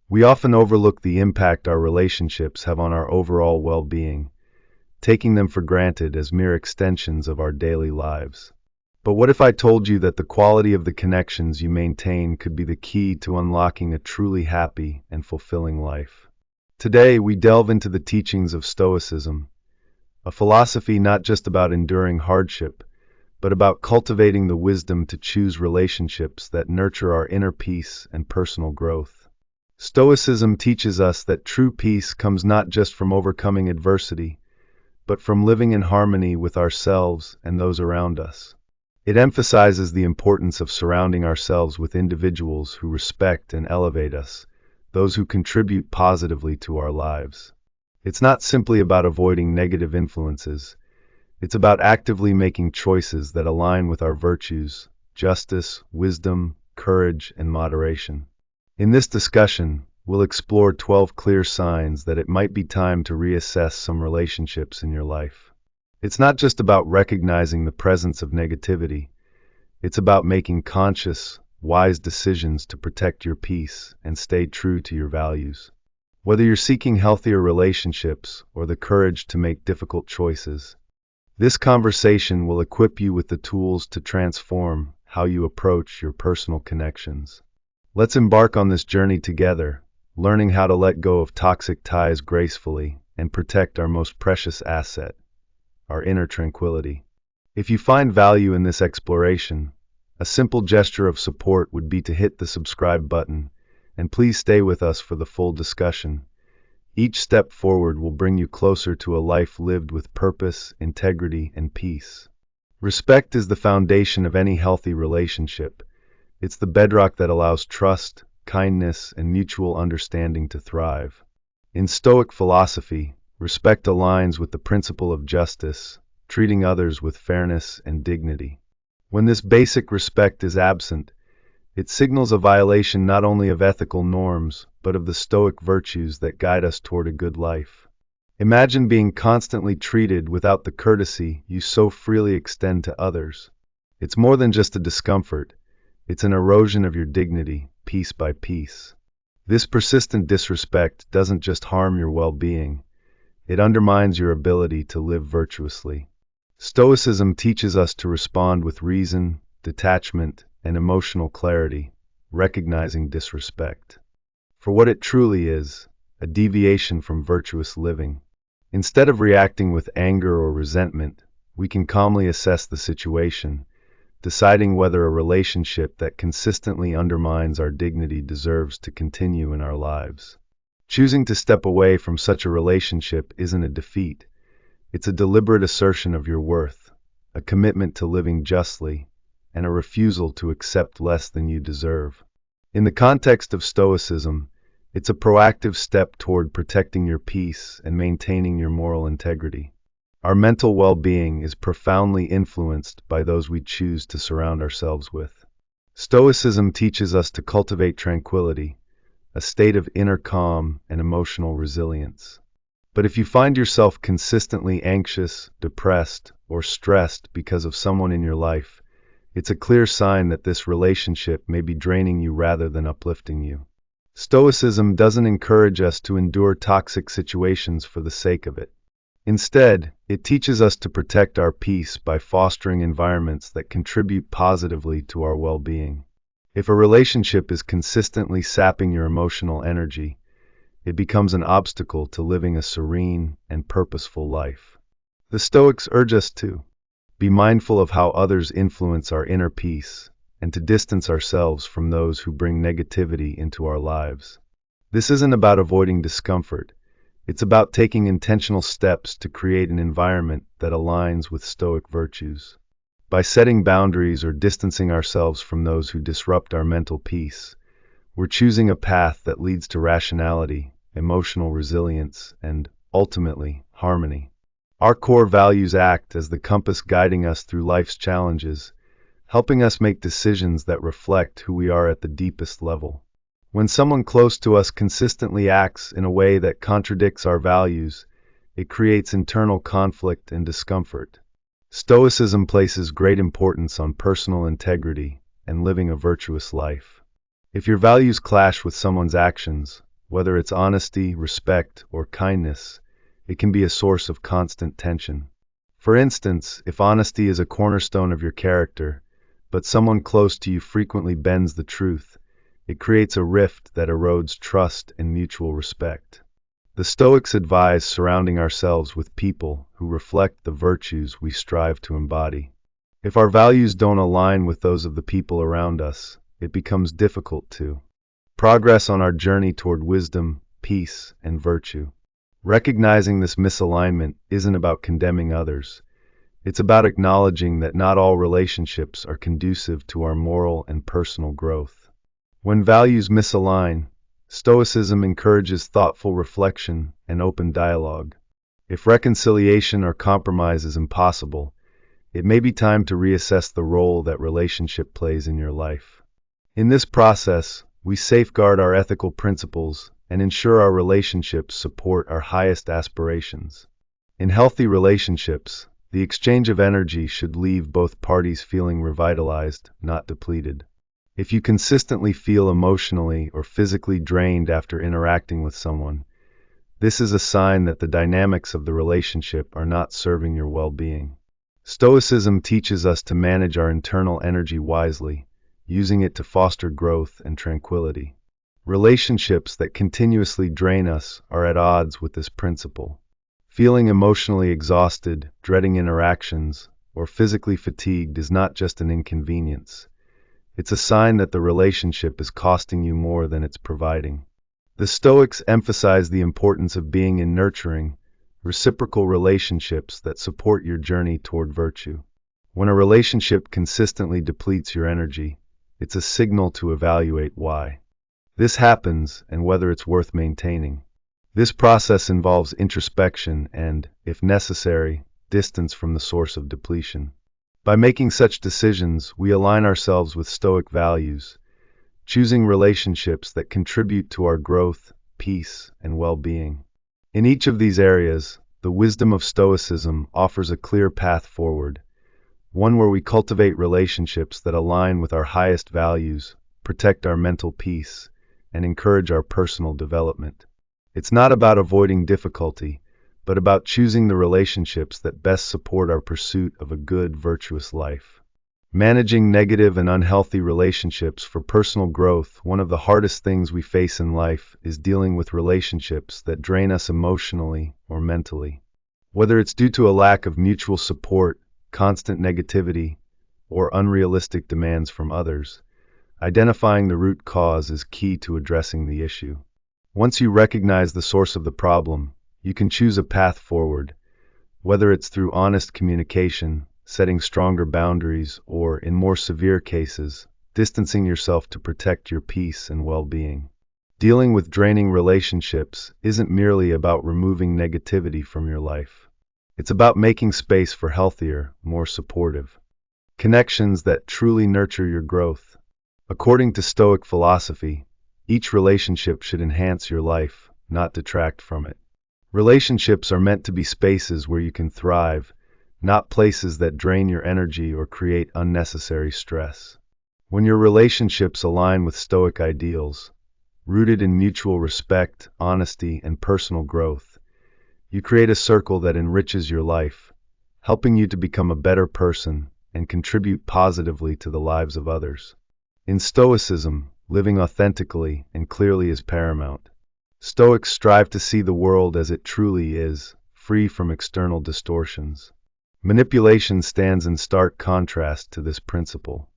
We often overlook the impact our relationships have on our overall well-being, taking them for granted as mere extensions of our daily lives. But what if I told you that the quality of the connections you maintain could be the key to unlocking a truly happy and fulfilling life? Today, we delve into the teachings of Stoicism, a philosophy not just about enduring hardship, but about cultivating the wisdom to choose relationships that nurture our inner peace and personal growth. Stoicism teaches us that true peace comes not just from overcoming adversity, but from living in harmony with ourselves and those around us. It emphasizes the importance of surrounding ourselves with individuals who respect and elevate us, those who contribute positively to our lives. It's not simply about avoiding negative influences. It's about actively making choices that align with our virtues: justice, wisdom, courage, and moderation. In this discussion, we'll explore 12 clear signs that it might be time to reassess some relationships in your life. It's not just about recognizing the presence of negativity. It's about making conscious, wise decisions to protect your peace and stay true to your values. Whether you're seeking healthier relationships or the courage to make difficult choices, this conversation will equip you with the tools to transform how you approach your personal connections. Let's embark on this journey together, learning how to let go of toxic ties gracefully and protect our most precious asset, our inner tranquility. If you find value in this exploration, a simple gesture of support would be to hit the subscribe button, and please stay with us for the full discussion. Each step forward will bring you closer to a life lived with purpose, integrity, and peace. Respect is the foundation of any healthy relationship. It's the bedrock that allows trust, kindness, and mutual understanding to thrive. In Stoic philosophy, respect aligns with the principle of justice, treating others with fairness and dignity. When this basic respect is absent, it signals a violation not only of ethical norms, but of the Stoic virtues that guide us toward a good life. Imagine being constantly treated without the courtesy you so freely extend to others. It's more than just a discomfort. It's an erosion of your dignity, piece by piece. This persistent disrespect doesn't just harm your well-being. It undermines your ability to live virtuously. Stoicism teaches us to respond with reason, detachment, and emotional clarity, recognizing disrespect for what it truly is: a deviation from virtuous living. Instead of reacting with anger or resentment, we can calmly assess the situation, deciding whether a relationship that consistently undermines our dignity deserves to continue in our lives. Choosing to step away from such a relationship isn't a defeat. It's a deliberate assertion of your worth, a commitment to living justly, and a refusal to accept less than you deserve. In the context of Stoicism, it's a proactive step toward protecting your peace and maintaining your moral integrity. Our mental well-being is profoundly influenced by those we choose to surround ourselves with. Stoicism teaches us to cultivate tranquility, a state of inner calm and emotional resilience. But if you find yourself consistently anxious, depressed, or stressed because of someone in your life, it's a clear sign that this relationship may be draining you rather than uplifting you. Stoicism doesn't encourage us to endure toxic situations for the sake of it. Instead, it teaches us to protect our peace by fostering environments that contribute positively to our well-being. If a relationship is consistently sapping your emotional energy, it becomes an obstacle to living a serene and purposeful life. The Stoics urge us to be mindful of how others influence our inner peace, and to distance ourselves from those who bring negativity into our lives. This isn't about avoiding discomfort. It's about taking intentional steps to create an environment that aligns with Stoic virtues. By setting boundaries or distancing ourselves from those who disrupt our mental peace, we're choosing a path that leads to rationality, emotional resilience, and, ultimately, harmony. Our core values act as the compass guiding us through life's challenges, helping us make decisions that reflect who we are at the deepest level. When someone close to us consistently acts in a way that contradicts our values, it creates internal conflict and discomfort. Stoicism places great importance on personal integrity and living a virtuous life. If your values clash with someone's actions, Whether it's honesty, respect, or kindness, it can be a source of constant tension. For instance, if honesty is a cornerstone of your character, but someone close to you frequently bends the truth, it creates a rift that erodes trust and mutual respect. The Stoics advise surrounding ourselves with people who reflect the virtues we strive to embody. If our values don't align with those of the people around us, it becomes difficult to progress on our journey toward wisdom, peace, and virtue. Recognizing this misalignment isn't about condemning others. It's about acknowledging that not all relationships are conducive to our moral and personal growth. When values misalign, Stoicism encourages thoughtful reflection and open dialogue. If reconciliation or compromise is impossible, it may be time to reassess the role that relationship plays in your life. In this process, we safeguard our ethical principles and ensure our relationships support our highest aspirations. In healthy relationships, the exchange of energy should leave both parties feeling revitalized, not depleted. If you consistently feel emotionally or physically drained after interacting with someone, this is a sign that the dynamics of the relationship are not serving your well-being. Stoicism teaches us to manage our internal energy wisely, using it to foster growth and tranquility. Relationships that continuously drain us are at odds with this principle. Feeling emotionally exhausted, dreading interactions, or physically fatigued is not just an inconvenience. It's a sign that the relationship is costing you more than it's providing. The Stoics emphasize the importance of being in nurturing, reciprocal relationships that support your journey toward virtue. When a relationship consistently depletes your energy, it's a signal to evaluate why this happens and whether it's worth maintaining. This process involves introspection and, if necessary, distance from the source of depletion. By making such decisions, we align ourselves with Stoic values, choosing relationships that contribute to our growth, peace, and well-being. In each of these areas, the wisdom of Stoicism offers a clear path forward, one where we cultivate relationships that align with our highest values, protect our mental peace, and encourage our personal development. It's not about avoiding difficulty, but about choosing the relationships that best support our pursuit of a good, virtuous life. Managing negative and unhealthy relationships for personal growth. One of the hardest things we face in life is dealing with relationships that drain us emotionally or mentally. Whether it's due to a lack of mutual support, constant negativity, or unrealistic demands from others, identifying the root cause is key to addressing the issue. Once you recognize the source of the problem, you can choose a path forward, whether it's through honest communication, setting stronger boundaries, or, in more severe cases, distancing yourself to protect your peace and well-being. Dealing with draining relationships isn't merely about removing negativity from your life. It's about making space for healthier, more supportive connections that truly nurture your growth. According to Stoic philosophy, each relationship should enhance your life, not detract from it. Relationships are meant to be spaces where you can thrive, not places that drain your energy or create unnecessary stress. When your relationships align with Stoic ideals, rooted in mutual respect, honesty, and personal growth, you create a circle that enriches your life, helping you to become a better person and contribute positively to the lives of others. In Stoicism, living authentically and clearly is paramount. Stoics strive to see the world as it truly is, free from external distortions. Manipulation stands in stark contrast to this principle.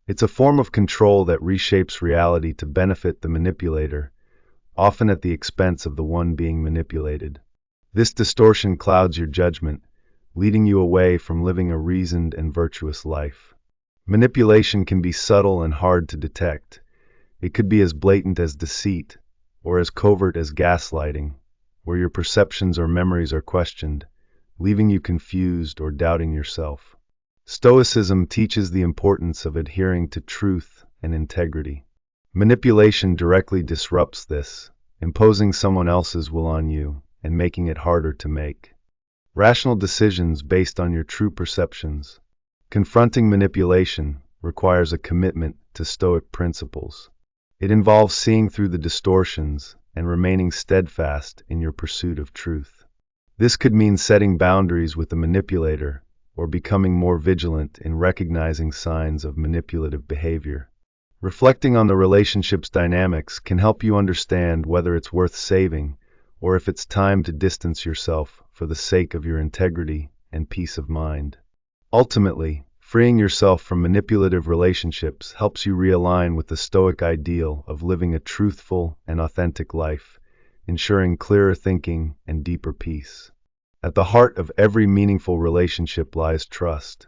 It's a form of control that reshapes reality to benefit the manipulator, often at the expense of the one being manipulated. This distortion clouds your judgment, leading you away from living a reasoned and virtuous life. Manipulation can be subtle and hard to detect. It could be as blatant as deceit, or as covert as gaslighting, where your perceptions or memories are questioned, leaving you confused or doubting yourself. Stoicism teaches the importance of adhering to truth and integrity. Manipulation directly disrupts this, imposing someone else's will on you and making it harder to make rational decisions based on your true perceptions. Confronting manipulation requires a commitment to Stoic principles. It involves seeing through the distortions, and remaining steadfast in your pursuit of truth. This could mean setting boundaries with a manipulator or becoming more vigilant in recognizing signs of manipulative behavior. Reflecting on the relationship's dynamics can help you understand whether it's worth saving or if it's time to distance yourself for the sake of your integrity and peace of mind. Ultimately, freeing yourself from manipulative relationships helps you realign with the Stoic ideal of living a truthful and authentic life, ensuring clearer thinking and deeper peace. At the heart of every meaningful relationship lies trust.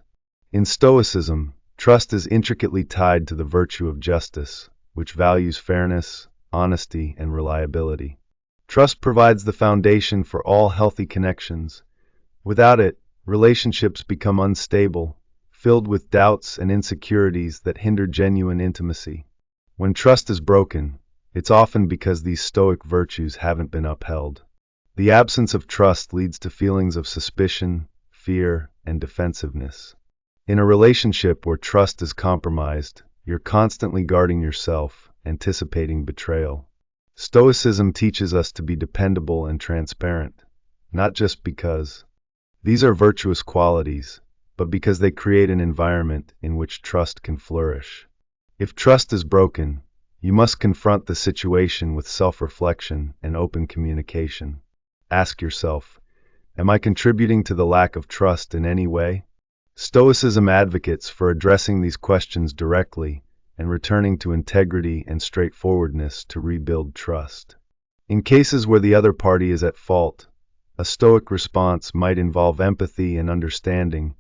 In Stoicism, trust is intricately tied to the virtue of justice, which values fairness, honesty, and reliability. Trust provides the foundation for all healthy connections. Without it, relationships become unstable, filled with doubts and insecurities that hinder genuine intimacy. When trust is broken, it's often because these Stoic virtues haven't been upheld. The absence of trust leads to feelings of suspicion, fear, and defensiveness. In a relationship where trust is compromised, you're constantly guarding yourself, anticipating betrayal. Stoicism teaches us to be dependable and transparent, not just because these are virtuous qualities, but because they create an environment in which trust can flourish. If trust is broken, you must confront the situation with self-reflection and open communication. Ask yourself, am I contributing to the lack of trust in any way? Stoicism advocates for addressing these questions directly and returning to integrity and straightforwardness to rebuild trust. In cases where the other party is at fault, a Stoic response might involve empathy and understanding,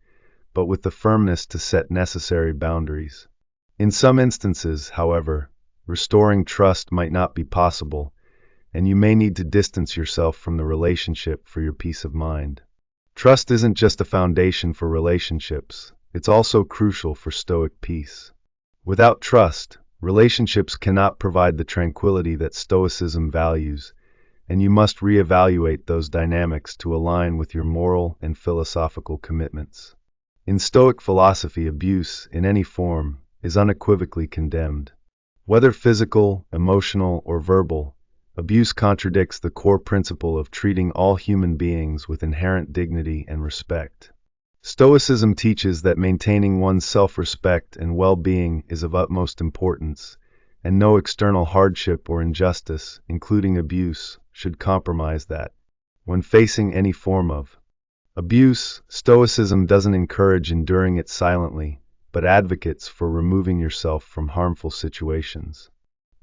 but with the firmness to set necessary boundaries. In some instances, however, restoring trust might not be possible, and you may need to distance yourself from the relationship for your peace of mind. Trust isn't just a foundation for relationships, it's also crucial for Stoic peace. Without trust, relationships cannot provide the tranquility that Stoicism values, and you must reevaluate those dynamics to align with your moral and philosophical commitments. In Stoic philosophy, abuse, in any form, is unequivocally condemned. Whether physical, emotional, or verbal, abuse contradicts the core principle of treating all human beings with inherent dignity and respect. Stoicism teaches that maintaining one's self-respect and well-being is of utmost importance, and no external hardship or injustice, including abuse, should compromise that. When facing any form of abuse, Stoicism doesn't encourage enduring it silently, but advocates for removing yourself from harmful situations.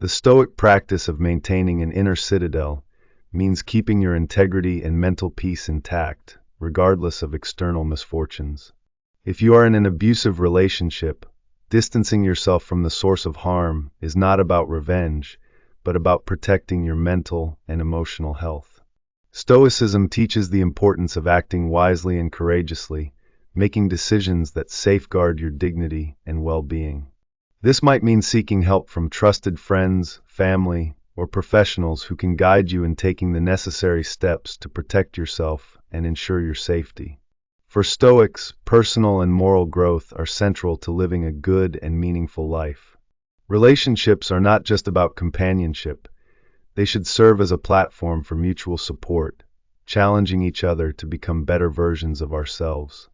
The Stoic practice of maintaining an inner citadel means keeping your integrity and mental peace intact, regardless of external misfortunes. If you are in an abusive relationship, distancing yourself from the source of harm is not about revenge, but about protecting your mental and emotional health. Stoicism teaches the importance of acting wisely and courageously, making decisions that safeguard your dignity and well-being. This might mean seeking help from trusted friends, family, or professionals who can guide you in taking the necessary steps to protect yourself and ensure your safety. For Stoics, personal and moral growth are central to living a good and meaningful life. Relationships are not just about companionship. They should serve as a platform for mutual support, challenging each other to become better versions of ourselves.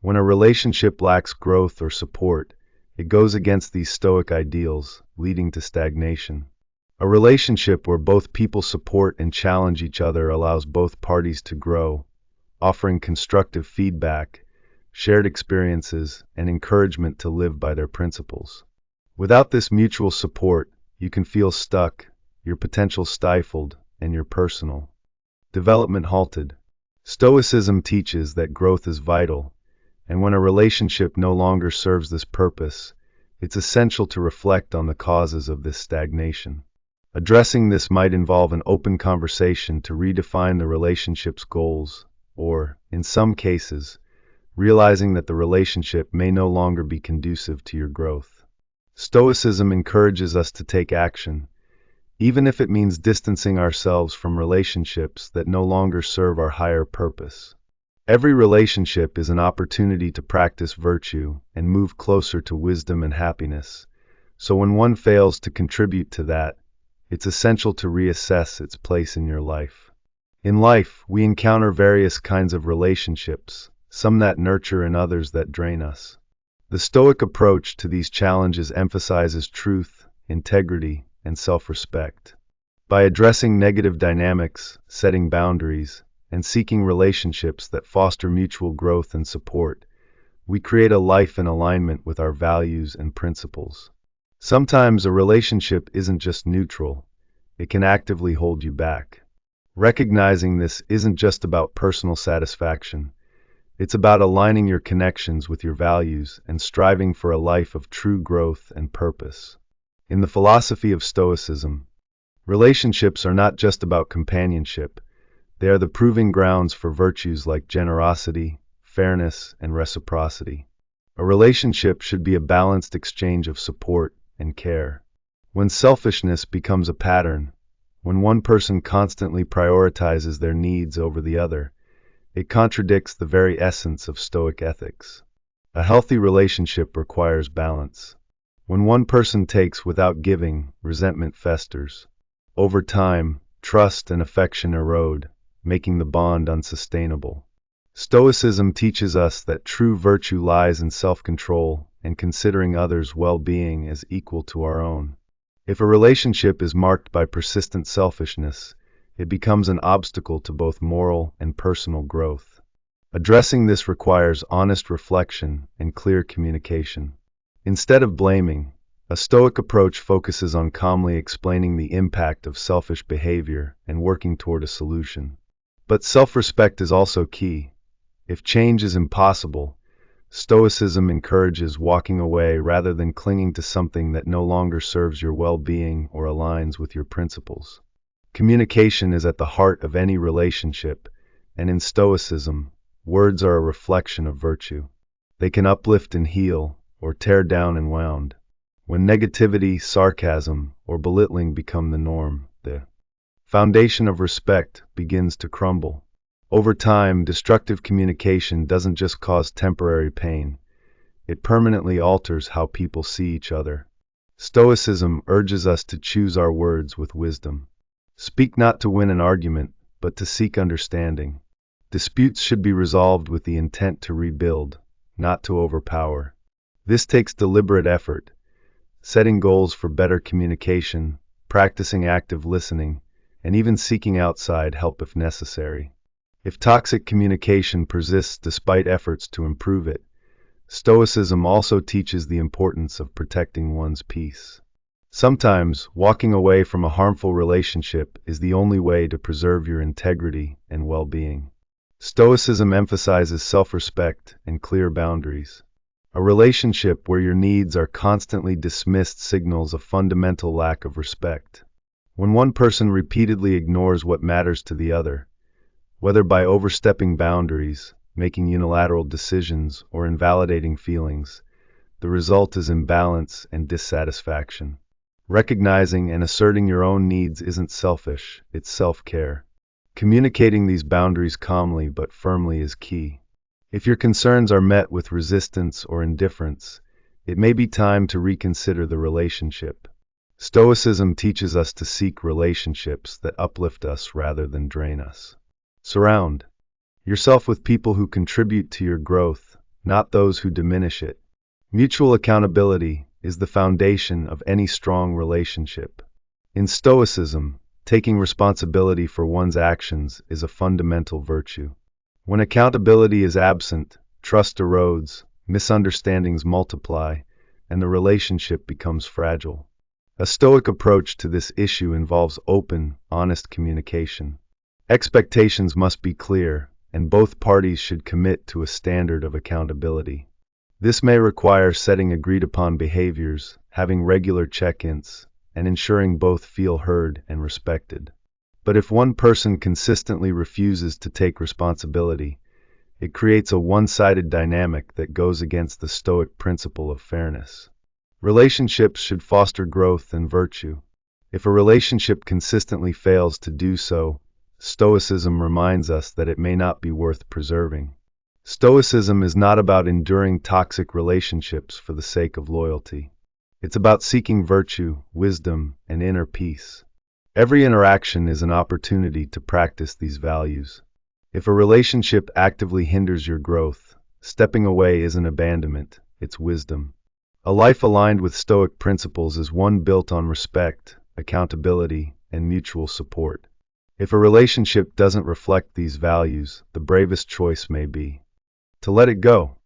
When a relationship lacks growth or support, it goes against these Stoic ideals, leading to stagnation. A relationship where both people support and challenge each other allows both parties to grow, offering constructive feedback, shared experiences, and encouragement to live by their principles. Without this mutual support, you can feel stuck, your potential stifled, and your personal development halted. Stoicism teaches that growth is vital, and when a relationship no longer serves this purpose, it's essential to reflect on the causes of this stagnation. Addressing this might involve an open conversation to redefine the relationship's goals, or, in some cases, realizing that the relationship may no longer be conducive to your growth. Stoicism encourages us to take action, even if it means distancing ourselves from relationships that no longer serve our higher purpose. Every relationship is an opportunity to practice virtue and move closer to wisdom and happiness, so when one fails to contribute to that, it's essential to reassess its place in your life. In life, we encounter various kinds of relationships, some that nurture and others that drain us. The Stoic approach to these challenges emphasizes truth, integrity, and self-respect. By addressing negative dynamics, setting boundaries, and seeking relationships that foster mutual growth and support, we create a life in alignment with our values and principles. Sometimes a relationship isn't just neutral, it can actively hold you back. Recognizing this isn't just about personal satisfaction. It's about aligning your connections with your values and striving for a life of true growth and purpose. In the philosophy of Stoicism, relationships are not just about companionship. They are the proving grounds for virtues like generosity, fairness, and reciprocity. A relationship should be a balanced exchange of support and care. When selfishness becomes a pattern, when one person constantly prioritizes their needs over the other, it contradicts the very essence of Stoic ethics. A healthy relationship requires balance. When one person takes without giving, resentment festers. Over time, trust and affection erode, making the bond unsustainable. Stoicism teaches us that true virtue lies in self-control and considering others' well-being as equal to our own. If a relationship is marked by persistent selfishness, it becomes an obstacle to both moral and personal growth. Addressing this requires honest reflection and clear communication. Instead of blaming, a Stoic approach focuses on calmly explaining the impact of selfish behavior and working toward a solution. But self-respect is also key. If change is impossible, Stoicism encourages walking away rather than clinging to something that no longer serves your well-being or aligns with your principles. Communication is at the heart of any relationship, and in Stoicism, words are a reflection of virtue. They can uplift and heal, or tear down and wound. When negativity, sarcasm, or belittling become the norm, the foundation of respect begins to crumble. Over time, destructive communication doesn't just cause temporary pain, it permanently alters how people see each other. Stoicism urges us to choose our words with wisdom. Speak not to win an argument, but to seek understanding. Disputes should be resolved with the intent to rebuild, not to overpower. This takes deliberate effort, setting goals for better communication, practicing active listening, and even seeking outside help if necessary. If toxic communication persists despite efforts to improve it, Stoicism also teaches the importance of protecting one's peace. Sometimes, walking away from a harmful relationship is the only way to preserve your integrity and well-being. Stoicism emphasizes self-respect and clear boundaries. A relationship where your needs are constantly dismissed signals a fundamental lack of respect. When one person repeatedly ignores what matters to the other, whether by overstepping boundaries, making unilateral decisions, or invalidating feelings, the result is imbalance and dissatisfaction. Recognizing and asserting your own needs isn't selfish, it's self-care. Communicating these boundaries calmly but firmly is key. If your concerns are met with resistance or indifference, it may be time to reconsider the relationship. Stoicism teaches us to seek relationships that uplift us rather than drain us. Surround yourself with people who contribute to your growth, not those who diminish it. Mutual accountability is the foundation of any strong relationship. In Stoicism, taking responsibility for one's actions is a fundamental virtue. When accountability is absent, trust erodes, misunderstandings multiply, and the relationship becomes fragile. A Stoic approach to this issue involves open, honest communication. Expectations must be clear, and both parties should commit to a standard of accountability. This may require setting agreed-upon behaviors, having regular check-ins, and ensuring both feel heard and respected. But if one person consistently refuses to take responsibility, it creates a one-sided dynamic that goes against the Stoic principle of fairness. Relationships should foster growth and virtue. If a relationship consistently fails to do so, Stoicism reminds us that it may not be worth preserving. Stoicism is not about enduring toxic relationships for the sake of loyalty. It's about seeking virtue, wisdom, and inner peace. Every interaction is an opportunity to practice these values. If a relationship actively hinders your growth, stepping away isn't abandonment, it's wisdom. A life aligned with Stoic principles is one built on respect, accountability, and mutual support. If a relationship doesn't reflect these values, the bravest choice may be to let it go.